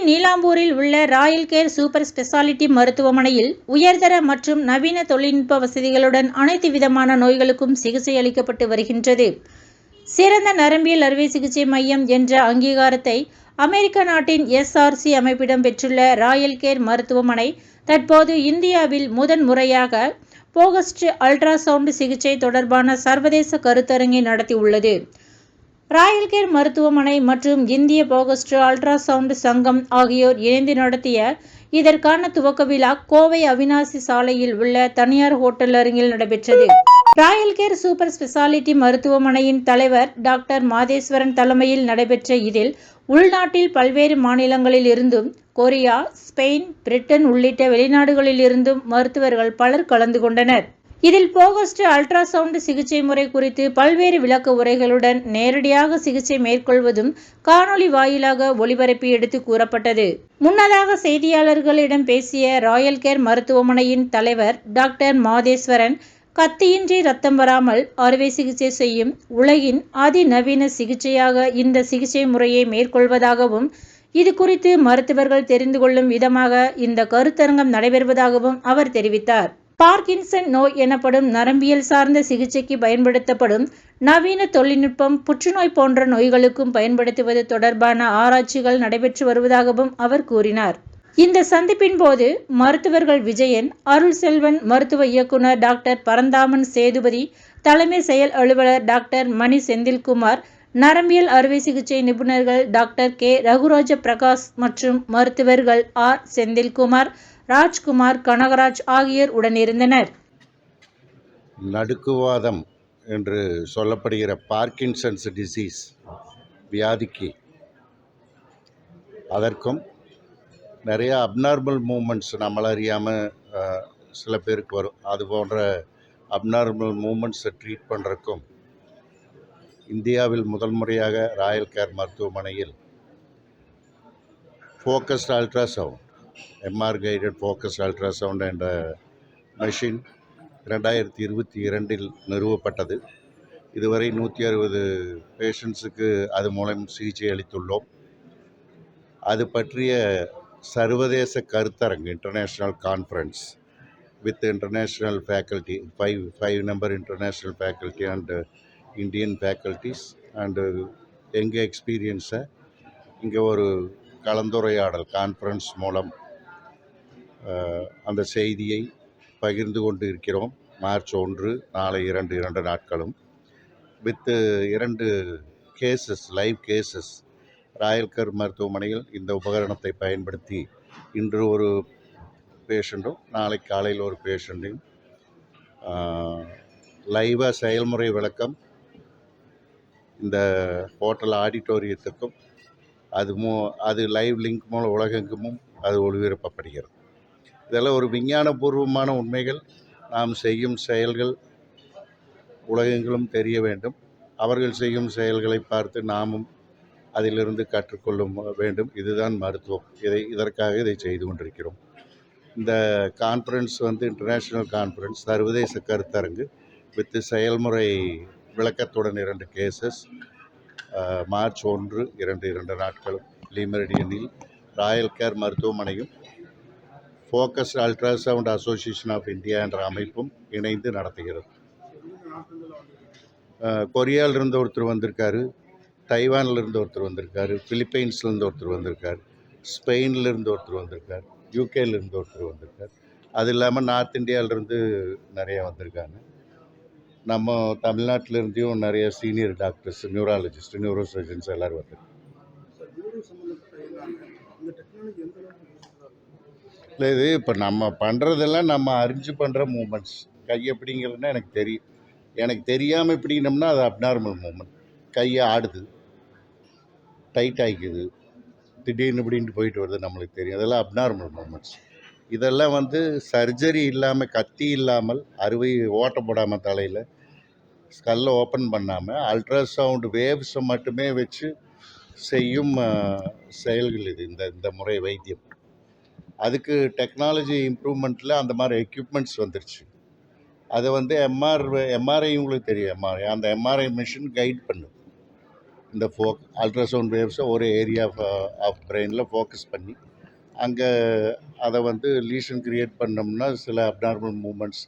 நீலாம்பூரில் உள்ள Royal care super speciality மருத்துவமனையில் உயர்தர மற்றும் நவீன தொழில்நுட்ப வசதிகளுடன் அனைத்து விதமான நோய்களுக்கும் சிகிச்சை அளிக்கப்பட்டு வருகின்றது. சிறந்த நரம்பியல் அறுவை சிகிச்சை மையம் என்ற அங்கீகாரத்தை அமெரிக்க நாட்டின் SRC அமைப்பிடம் பெற்றுள்ள ராயல் கேர் மருத்துவமனை தற்போது இந்தியாவில் முதன் முறையாக போகஸ்ட் அல்ட்ராசவுண்ட் சிகிச்சை தொடர்பான சர்வதேச கருத்தரங்கை நடத்தியுள்ளது. ராயல் கேர் மருத்துவமனை மற்றும் இந்திய போகஸ்ட் அல்ட்ராசவுண்ட் சங்கம் ஆகியோர் இணைந்து நடத்திய இதற்கான துவக்க விழா கோவை அவிநாசி சாலையில் உள்ள தனியார் ஹோட்டல் அருகில் நடைபெற்றது. ராயல் கேர் சூப்பர் ஸ்பெஷாலிட்டி மருத்துவமனையின் தலைவர் டாக்டர் மாதேஸ்வரன் தலைமையில் நடைபெற்ற இதில் உள்நாட்டில் பல்வேறு மாநிலங்களில் இருந்தும் கொரியா, ஸ்பெயின், பிரிட்டன் உள்ளிட்ட வெளிநாடுகளில் இருந்தும் மருத்துவர்கள் பலர் கலந்து கொண்டனர். இதில் போகஸ்ட் அல்ட்ராசவுண்ட் சிகிச்சை முறை குறித்து பல்வேறு விளக்க உரைகளுடன் நேரடியாக சிகிச்சை மேற்கொள்வதும் காணொலி வாயிலாக ஒளிபரப்பி எடுத்து கூறப்பட்டது. முன்னதாக செய்தியாளர்களிடம் பேசிய ராயல் கேர் மருத்துவமனையின் தலைவர் டாக்டர் மாதேஸ்வரன், கத்தியின்றி ரத்தம் வராமல் அறுவை சிகிச்சை செய்யும் உலகின் அதிநவீன சிகிச்சையாக இந்த சிகிச்சை முறையை மேற்கொள்வதாகவும், இது குறித்து மருத்துவர்கள் தெரிந்து கொள்ளும் விதமாக இந்த கருத்தரங்கம் நடைபெறுவதாகவும் அவர் தெரிவித்தார். பார்க்கின்சன் நோய் எனப்படும் நரம்பியல் சார்ந்த சிகிச்சைக்கு பயன்படுத்தப்படும் நவீன தொழில்நுட்பம் புற்றுநோய் போன்ற நோய்களுக்கும் பயன்படுத்துவது தொடர்பான ஆராய்ச்சிகள் நடைபெற்று வருவதாகவும் அவர் கூறினார். இந்த சந்திப்பின் போது மருத்துவர்கள் விஜயன், அருள் செல்வன், மருத்துவ இயக்குனர் டாக்டர் பரந்தாமன் சேதுபதி, தலைமை செயல் அலுவலர் டாக்டர் மணி செந்தில்குமார், நரம்பியல் அறுவை சிகிச்சை நிபுணர்கள் டாக்டர் கே ரகுராஜ பிரகாஷ் மற்றும் மருத்துவர்கள் ஆர் செந்தில்குமார், ராஜ்குமார், கனகராஜ் ஆகியோர் உடனிருந்தனர். நடுக்குவாதம் என்று சொல்லப்படுகிற பார்க்கின்சன்ஸ் டிசீஸ் வியாதிக்கு அதற்கும் நிறைய அப்நார்மல் மூமெண்ட்ஸ் நம்மள அறியாமல் சில பேருக்கு வரும். அது போன்ற அப்நார்மல் மூமெண்ட்ஸை ட்ரீட் பண்ணுறக்கும் இந்தியாவில் முதல் முறையாக ராயல் கேர் மருத்துவமனையில் focused ultrasound, MR guided focused ultrasound என்ற மெஷின் 2022 நிறுவப்பட்டது. இதுவரை 160 பேஷண்ட்ஸுக்கு அது மூலம் சிகிச்சை அளித்துள்ளோம். அது பற்றிய சர்வதேச கருத்தரங்கு, international conference with international faculty, 5 number international faculty and Indian faculties and எங்கள் எக்ஸ்பீரியன்ஸை இங்கே ஒரு கலந்துரையாடல் கான்ஃபரன்ஸ் மூலம் அந்த செய்தியை பகிர்ந்து கொண்டு இருக்கிறோம். மார்ச் 1, நாளை 2 நாட்களும் with 2 cases, live cases. Royal care மருத்துவமனையில் இந்த உபகரணத்தை பயன்படுத்தி இன்று ஒரு பேஷண்ட்டும் நாளை காலையில் ஒரு பேஷண்ட்டையும் லைவாக செயல்முறை விளக்கம் இந்த ஹோட்டல் ஆடிட்டோரியத்துக்கும் அது லைவ் லிங்க் மூலம் உலகெங்குமும் அது ஒளிபரப்பப்படுகிறது. இதெல்லாம் ஒரு விஞ்ஞானபூர்வமான உண்மைகள். நாம் செய்யும் செயல்கள் உலகெங்கிலும் தெரிய வேண்டும். அவர்கள் செய்யும் செயல்களை பார்த்து நாமும் அதிலிருந்து கற்றுக்கொள்ள வேண்டும். இதுதான் மருத்துவம். இதற்காக இதை செய்து கொண்டிருக்கிறோம். இந்த கான்ஃபரன்ஸ் இன்டர்நேஷ்னல் கான்ஃபரன்ஸ், சர்வதேச கருத்தரங்கு வித் செயல்முறை விளக்கத்துடன் 2 கேசஸ். மார்ச் 1, 2 நாட்களும் லீமெரிடியனில் ராயல் கேர் மருத்துவமனையும் Focused Ultrasound Association of India என்ற அமைப்பும் இணைந்து நடத்துகிறது. கொரியாவிலிருந்து ஒருத்தர் வந்திருக்காரு, தைவானிலிருந்து ஒருத்தர் வந்திருக்காரு, பிலிப்பைன்ஸ்லேருந்து ஒருத்தர் வந்திருக்கார், ஸ்பெயின்லேருந்து ஒருத்தர் வந்திருக்கார், யூகேலேருந்து ஒருத்தர் வந்திருக்கார். அது இல்லாமல் நார்த் இந்தியாவிலேருந்து நிறையா வந்திருக்காங்க. நம்ம தமிழ்நாட்டிலேருந்தையும் நிறைய senior doctors, neurologist, neuro surgeons எல்லோரும் வந்திருக்காங்க. இல்லை, இது இப்போ நம்ம பண்ணுறதெல்லாம் நம்ம அறிஞ்சு பண்ணுற மூமெண்ட்ஸ். கை எப்படிங்கிறதுனா எனக்கு தெரியாமல் எப்படினோம்னா அது அப்நார்மல் மூமெண்ட். கையை ஆடுது, டைட் ஆகிக்குது, திடீர்னு இப்படின்ட்டு போயிட்டு வருது, நம்மளுக்கு தெரியும். அதெல்லாம் அப்நார்மல் மூமெண்ட்ஸ். இதெல்லாம் சர்ஜரி இல்லாமல், கத்தி இல்லாமல், அறுவை ஓட்ட போடாமல், தலையில் ஸ்கல்லை ஓப்பன் பண்ணாமல் அல்ட்ராசவுண்ட் வேவ்ஸை மட்டுமே வச்சு செய்யும் செயல்கள் இது. இந்த முறை வைத்தியம். அதுக்கு டெக்னாலஜி இம்ப்ரூவ்மெண்ட்டில் அந்த மாதிரி எக்யூப்மெண்ட்ஸ் வந்துருச்சு. அதை எம்ஆர்ஐ உங்களுக்கு தெரியும். அந்த எம்ஆர்ஐ மிஷின் கைட் பண்ணும். இந்த அல்ட்ராசவுண்ட் வேவ்ஸை ஒரு ஏரியா ஆஃப் பிரெயினில் ஃபோக்கஸ் பண்ணி அங்கே அதை வந்து லீஷன் கிரியேட் பண்ணோம்னா சில அப்நார்மல் மூமெண்ட்ஸ்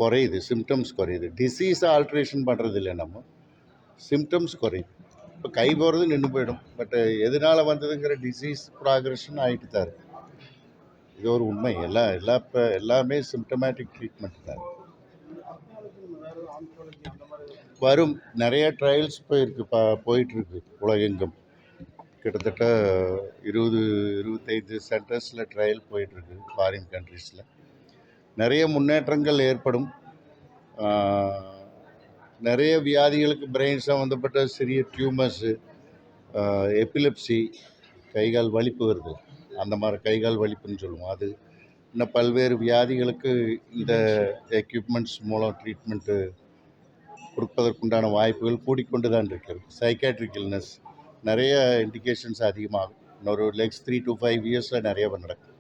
குறையுது, சிம்டம்ஸ் குறையுது. டிசீஸை ஆல்ட்ரேஷன் பண்ணுறது இல்லை, நம்ம சிம்டம்ஸ் குறையுது. இப்போ கை போகிறது நின்று போயிடும், பட் எதனால் வந்ததுங்கிற டிசீஸ் ப்ராக்ரெஷன் ஆகிட்டு தான் இருக்குது. இது ஒரு உண்மை. இப்போ எல்லாமே சிம்டமேட்டிக் ட்ரீட்மெண்ட் தான் வரும். நிறைய ட்ரையல்ஸ் போயிட்டுருக்கு உலகெங்கும். கிட்டத்தட்ட 20-25 சென்டர்ஸில் ட்ரையல் போயிட்டுருக்கு ஃபாரின் கண்ட்ரீஸில். நிறைய முன்னேற்றங்கள் ஏற்படும். நிறைய வியாதிகளுக்கு பிரெயின் சம்மந்தப்பட்ட சிறிய டியூமர்ஸு, எபிலெப்சி, கைகால் வலிப்பு வருது, அந்த மாதிரி கைகால் வலிப்புன்னு சொல்லுவோம், அது இன்னும் பல்வேறு வியாதிகளுக்கு இந்த எக்யூப்மெண்ட்ஸ் மூலம் ட்ரீட்மெண்ட்டு கொடுப்பதற்குண்டான வாய்ப்புகள் கூடிக்கொண்டு தான் இருக்கிறது. சைக்காட்ரிக் இல்னஸ் நிறைய இண்டிகேஷன்ஸ் அதிகமாகும். இன்னொரு 3 to 5 இயர்ஸில் நிறைய நடக்கும்.